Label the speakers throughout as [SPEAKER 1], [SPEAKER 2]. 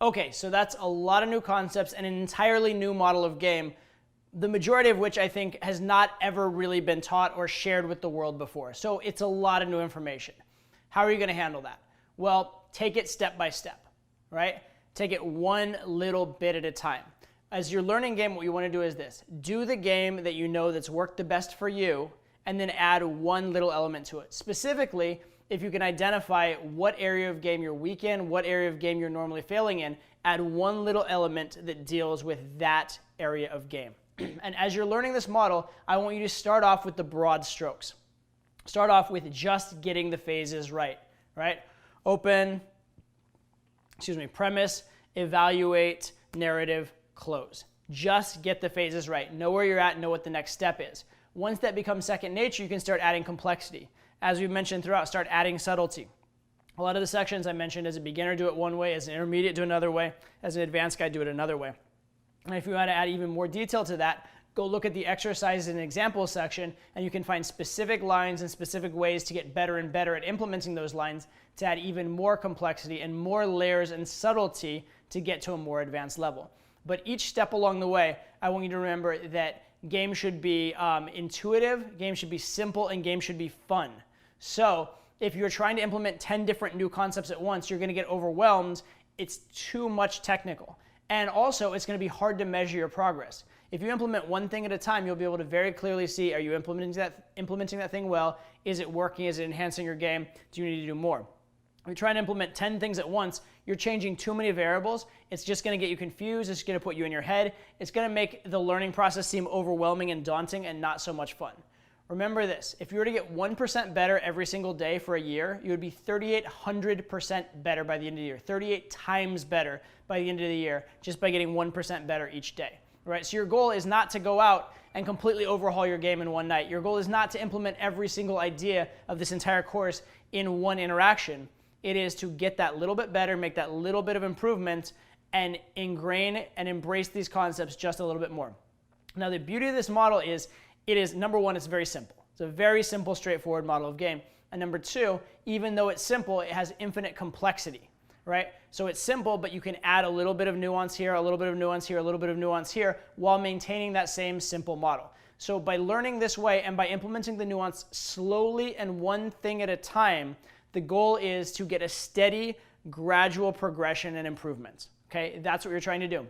[SPEAKER 1] Okay, so that's a lot of new concepts and an entirely new model of game, the majority of which I think has not ever really been taught or shared with the world before. So it's a lot of new information. How are you going to handle that? Well, take it step by step, right? Take it one little bit at a time. As you're learning game, what you want to do is this. Do the game that you know that's worked the best for you, and then add one little element to it. Specifically, if you can identify what area of game you're weak in, what area of game you're normally failing in, add one little element that deals with that area of game. And as you're learning this model, I want you to start off with the broad strokes. Start off with just getting the phases right? Premise, evaluate, narrative, close. Just get the phases right. Know where you're at, know what the next step is. Once that becomes second nature, you can start adding complexity. As we've mentioned throughout, start adding subtlety. A lot of the sections I mentioned as a beginner, do it one way, as an intermediate, do it another way, as an advanced guy, do it another way. And if you want to add even more detail to that, go look at the exercises and examples section, and you can find specific lines and specific ways to get better and better at implementing those lines to add even more complexity and more layers and subtlety to get to a more advanced level. But each step along the way, I want you to remember that game should be intuitive, game should be simple, and game should be fun. So if you're trying to implement 10 different new concepts at once, you're going to get overwhelmed. It's too much technical. And also, it's going to be hard to measure your progress. If you implement one thing at a time, you'll be able to very clearly see, are you implementing that thing well? Is it working? Is it enhancing your game? Do you need to do more? If you're trying to implement 10 things at once, you're changing too many variables. It's just going to get you confused. It's going to put you in your head. It's going to make the learning process seem overwhelming and daunting and not so much fun. Remember this, if you were to get 1% better every single day for a year, you would be 3,800% better by the end of the year, 38 times better by the end of the year, just by getting 1% better each day, right? So your goal is not to go out and completely overhaul your game in one night. Your goal is not to implement every single idea of this entire course in one interaction. It is to get that little bit better, make that little bit of improvement, and ingrain and embrace these concepts just a little bit more. Now, the beauty of this model is, number one, it's very simple. It's a very simple, straightforward model of game. And number two, even though it's simple, it has infinite complexity, right? So it's simple, but you can add a little bit of nuance here, a little bit of nuance here, a little bit of nuance here, while maintaining that same simple model. So by learning this way and by implementing the nuance slowly and one thing at a time, the goal is to get a steady, gradual progression and improvement. Okay, that's what you're trying to do.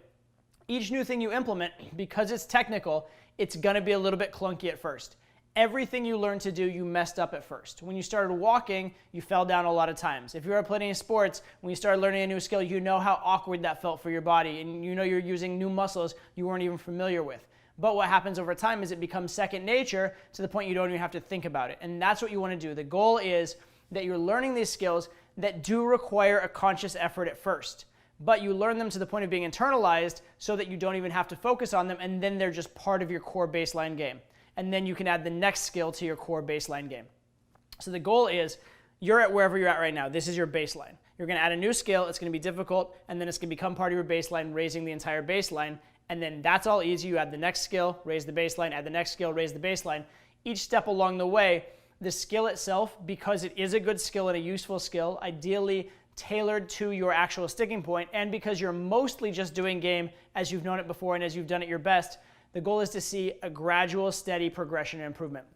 [SPEAKER 1] Each new thing you implement, because it's technical, it's going to be a little bit clunky at first. Everything you learn to do, you messed up at first. When you started walking, you fell down a lot of times. If you were playing sports, when you started learning a new skill, you know how awkward that felt for your body, and you know you're using new muscles you weren't even familiar with. But what happens over time is it becomes second nature to the point you don't even have to think about it. And that's what you want to do. The goal is that you're learning these skills that do require a conscious effort at first, but you learn them to the point of being internalized so that you don't even have to focus on them, and then they're just part of your core baseline game. And then you can add the next skill to your core baseline game. So the goal is, you're at wherever you're at right now. This is your baseline. You're going to add a new skill. It's going to be difficult, and then it's going to become part of your baseline, raising the entire baseline. And then that's all easy. You add the next skill, raise the baseline, add the next skill, raise the baseline. Each step along the way, the skill itself, because it is a good skill and a useful skill, ideally tailored to your actual sticking point, and because you're mostly just doing game as you've known it before and as you've done it your best, the goal is to see a gradual, steady progression and improvement.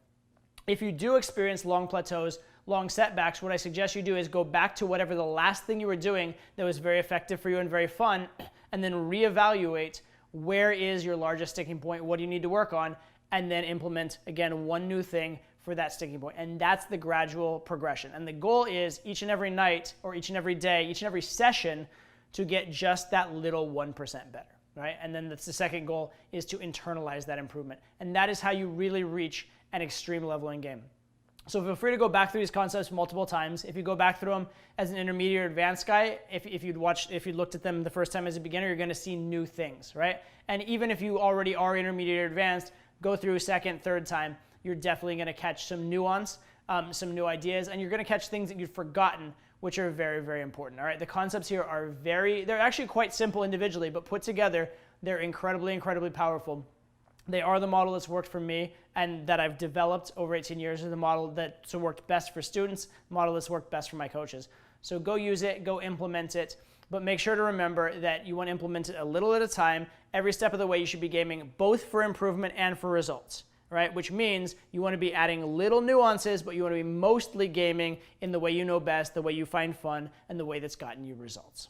[SPEAKER 1] If you do experience long plateaus, long setbacks, what I suggest you do is go back to whatever the last thing you were doing that was very effective for you and very fun, and then reevaluate where is your largest sticking point, what do you need to work on, and then implement, again, one new thing for that sticking point. And that's the gradual progression. And the goal is each and every night, or each and every day, each and every session, to get just that little 1% better, right? And then that's the second goal, is to internalize that improvement. And that is how you really reach an extreme level in game. So feel free to go back through these concepts multiple times. If you go back through them as an intermediate or advanced guy, if you looked at them the first time as a beginner, you're going to see new things, right? And even if you already are intermediate or advanced, go through second, third time, you're definitely going to catch some nuance, some new ideas, and you're going to catch things that you've forgotten, which are very, very important. All right, the concepts here are they're actually quite simple individually, but put together, they're incredibly, incredibly powerful. They are the model that's worked for me and that I've developed over 18 years, is the model that's worked best for students, the model that's worked best for my coaches. So go use it, go implement it. but make sure to remember that you want to implement it a little at a time. Every step of the way, you should be gaming both for improvement and for results, right? Which means you want to be adding little nuances, but you want to be mostly gaming in the way you know best, the way you find fun, and the way that's gotten you results.